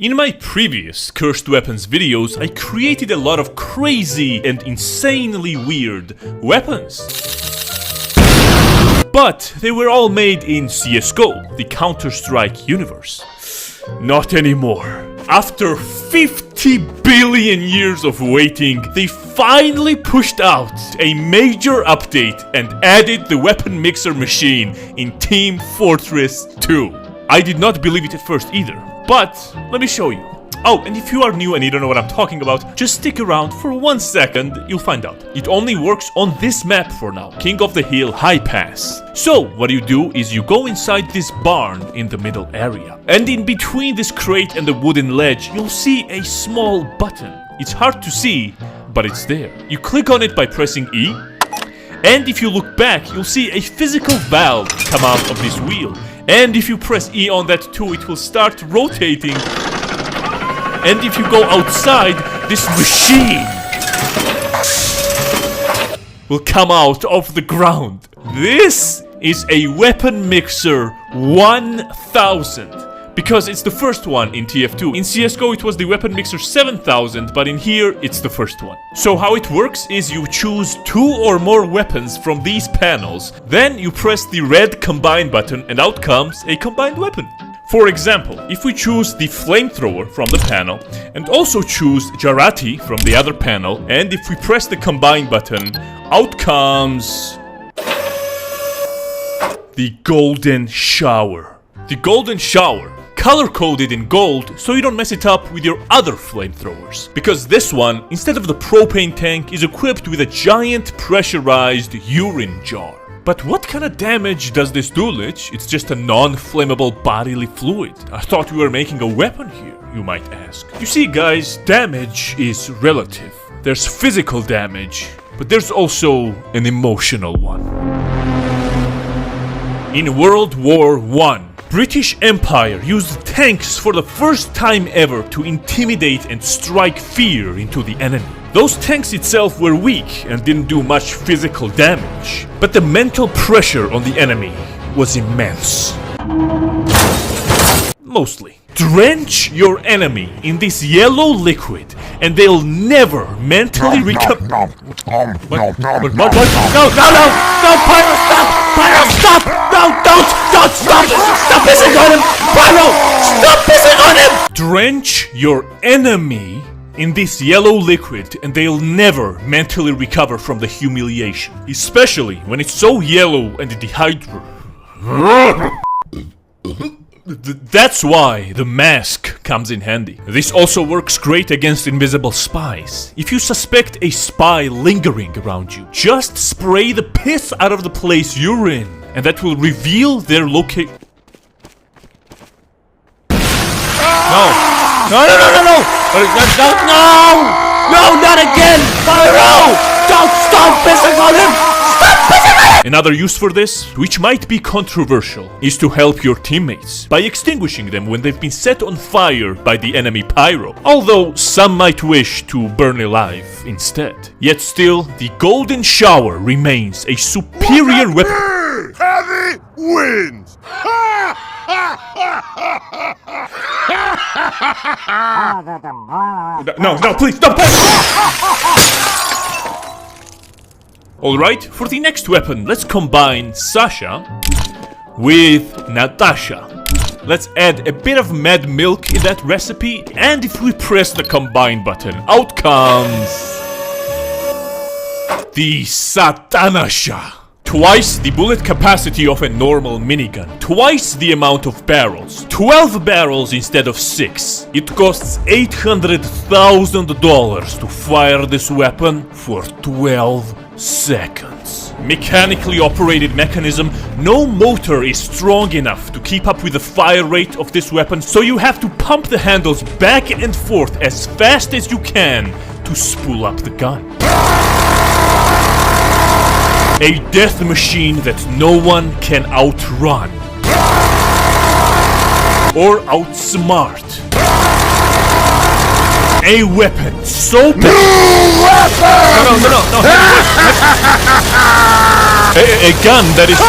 In my previous Cursed Weapons videos, I created a lot of crazy and insanely weird weapons. But they were all made in CSGO, the Counter-Strike universe. Not anymore. After 50 billion years of waiting, they finally pushed out a major update and added the weapon mixer machine in Team Fortress 2. I did not believe it at first either, but let me show you. Oh, and if you are new and you don't know what I'm talking about, just stick around for 1 second, you'll find out. It only works on this map for now, King of the Hill High Pass. So, what you do is you go inside this barn in the middle area. And in between this crate and the wooden ledge, you'll see a small button. It's hard to see, but it's there. You click on it by pressing E, and if you look back, you'll see a physical valve come out of this wheel. And if you press E on that too, it will start rotating. And if you go outside, this machine will come out of the ground. This is a weapon mixer 1000. Because it's the first one in TF2. In CSGO it was the weapon mixer 7000, but in here it's the first one. So how it works is you choose 2 or more weapons from these panels, then you press the red combine button and out comes a combined weapon. For example, if we choose the flamethrower from the panel and also choose Jarate from the other panel, and if we press the combine button, out comes the Golden Shower. The Golden Shower, color-coded in gold so you don't mess it up with your other flamethrowers. Because this one, instead of the propane tank, is equipped with a giant pressurized urine jar. But what kind of damage does this do, Lich? It's just a non-flammable bodily fluid. I thought we were making a weapon here, you might ask. You see guys, damage is relative. There's physical damage, but there's also an emotional one. In World War I, British Empire used tanks for the first time ever to intimidate and strike fear into the enemy. Those tanks itself were weak and didn't do much physical damage, but the mental pressure on the enemy was immense. Mostly. Drench your enemy in this yellow liquid and they'll never mentally recover. No, Pyro, stop! Pyro, stop! No, don't stop! Stop pissing on him! Pyro, stop pissing on him! Drench your enemy in this yellow liquid and they'll never mentally recover from the humiliation. Especially when it's so yellow and dehydrated. That's why the mask comes in handy. This also works great against invisible spies. If you suspect a spy lingering around you, just spray the piss out of the place you're in, and that will reveal their location. No, not again! Pyro! Don't stop pissing on him! Stop pissing on him! Another use for this, which might be controversial, is to help your teammates by extinguishing them when they've been set on fire by the enemy Pyro. Although some might wish to burn alive instead. Yet still, the Golden Shower remains a superior weapon. Heavy wins! No, please, stop! Alright, for the next weapon, let's combine Sasha with Natasha. Let's add a bit of mad milk in that recipe, and if we press the combine button, out comes the Satanasha. Twice the bullet capacity of a normal minigun, twice the amount of barrels, 12 barrels instead of 6. It costs $800,000 to fire this weapon for 12 seconds. Mechanically operated mechanism, no motor is strong enough to keep up with the fire rate of this weapon, so you have to pump the handles back and forth as fast as you can to spool up the gun. A death machine that no one can outrun or outsmart. a weapon so New weapon! No. A gun that is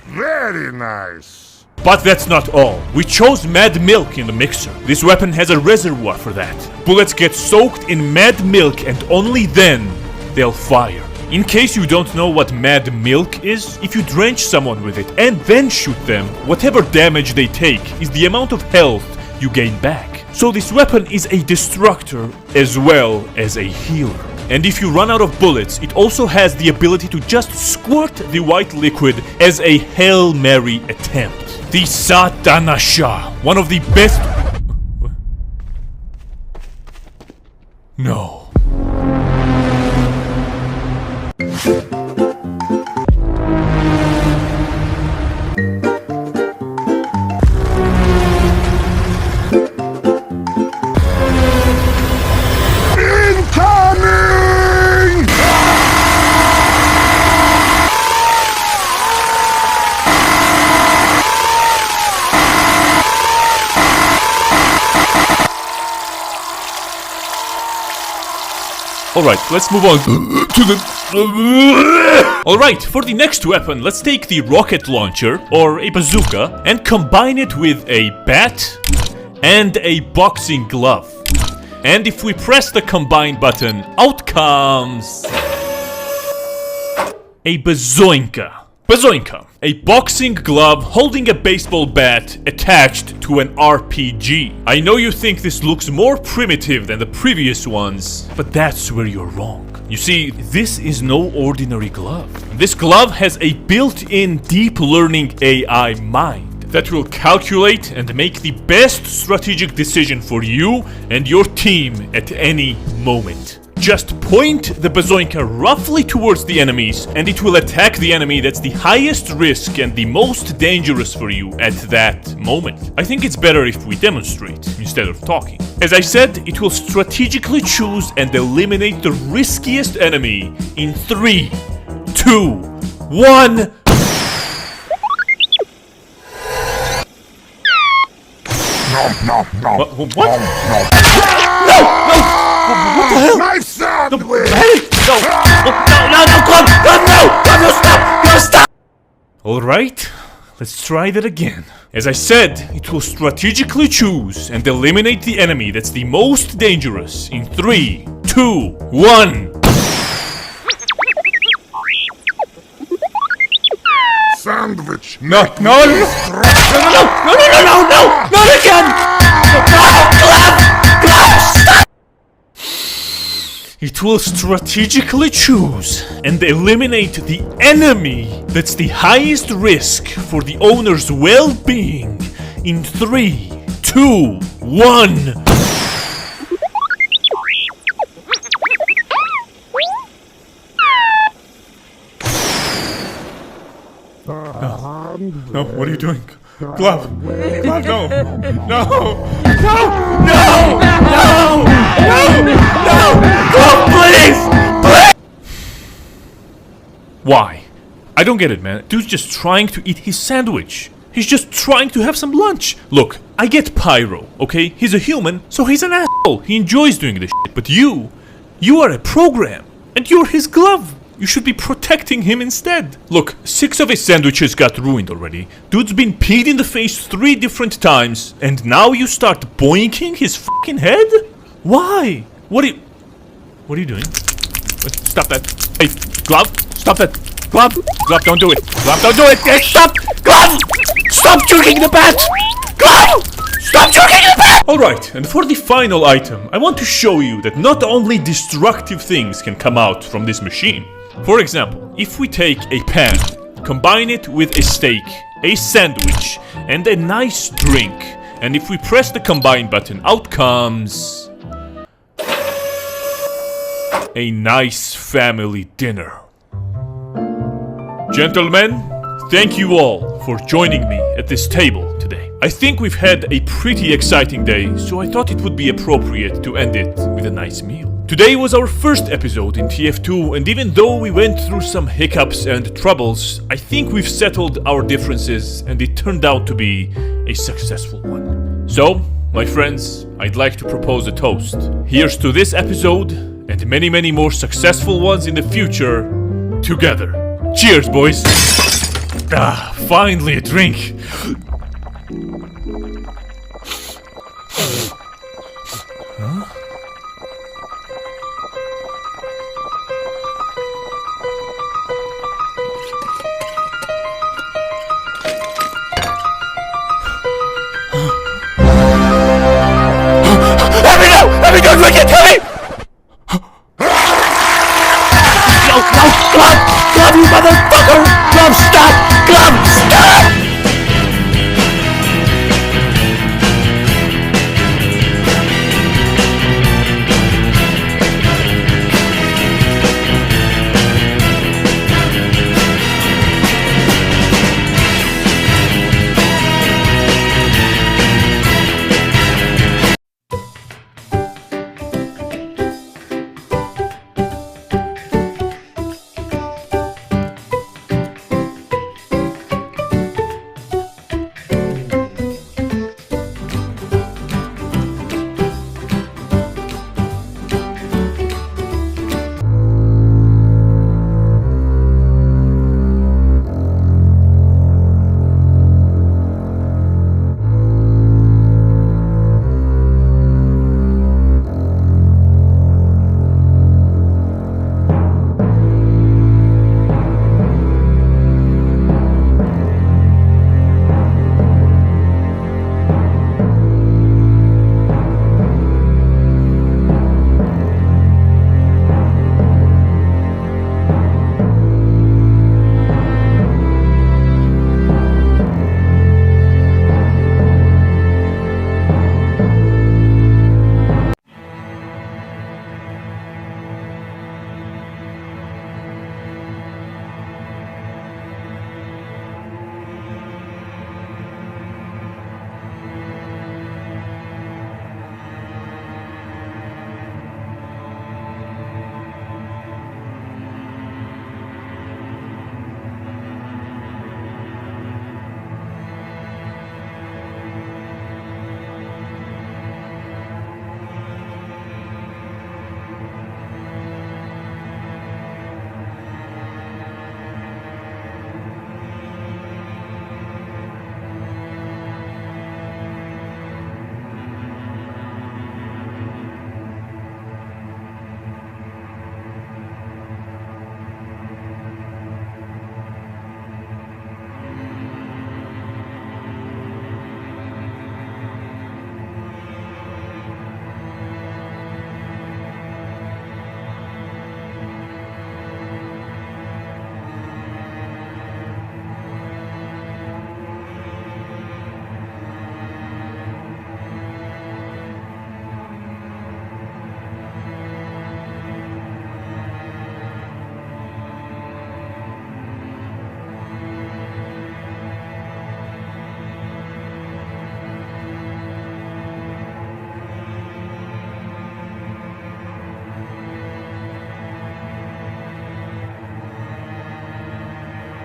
Very nice. But that's not all. We chose mad milk in the mixer. This weapon has a reservoir for that. Bullets get soaked in mad milk and only then they'll fire. In case you don't know what mad milk is, if you drench someone with it and then shoot them, whatever damage they take is the amount of health you gain back. So this weapon is a destructor as well as a healer. And if you run out of bullets, it also has the ability to just squirt the white liquid as a Hail Mary attempt. The Satanasha, one of the best... What? No. Incoming! Alright, let's move on to the... Alright, for the next weapon, let's take the rocket launcher, or a bazooka, and combine it with a bat and a boxing glove. And if we press the combine button, out comes... a bazoinka. Bazoinka. A boxing glove holding a baseball bat attached to an RPG. I know you think this looks more primitive than the previous ones, but that's where you're wrong. You see, this is no ordinary glove. This glove has a built-in deep learning AI mind that will calculate and make the best strategic decision for you and your team at any moment. Just point the bazoinka roughly towards the enemies and it will attack the enemy that's the highest risk and the most dangerous for you at that moment. I think it's better if we demonstrate instead of talking. As I said, it will strategically choose and eliminate the riskiest enemy in 3, 2, 1... No. What? No! What the hell? My sandwich! Hey! No, stop! Alright, let's try that again. As I said, it will strategically choose and eliminate the enemy that's the most dangerous in 3, 2, 1. Sandwich! No, not again! Stop! It will strategically choose and eliminate the enemy that's the highest risk for the owner's well-being in 3, 2, 1. No, what are you doing? Glove, no, Glove, please! Why? I don't get it, man. Dude's just trying to eat his sandwich. He's just trying to have some lunch. Look, I get Pyro, okay? He's a human, so he's an asshole. He enjoys doing this shit. But you are a program, and you're his glove. You should be protecting him instead. Look, 6 of his sandwiches got ruined already. Dude's been peed in the face 3 different times, and now you start boinking his fucking head? Why? What are you doing? Wait, stop that. Hey, Glove, stop that. Glove, don't do it. Glove, don't do it. Hey, stop! Glove! Stop jerking the bat! Glove! Stop jerking the bat! Alright, and for the final item, I want to show you that not only destructive things can come out from this machine. For example, if we take a pan, combine it with a steak, a sandwich, and a nice drink, and if we press the combine button, out comes... a nice family dinner. Gentlemen, thank you all for joining me at this table today. I think we've had a pretty exciting day, so I thought it would be appropriate to end it with a nice meal. Today was our first episode in TF2, and even though we went through some hiccups and troubles, I think we've settled our differences and it turned out to be a successful one. So, my friends, I'd like to propose a toast. Here's to this episode and many, many more successful ones in the future together. Cheers, boys! Ah, finally a drink! Let me go, drink it!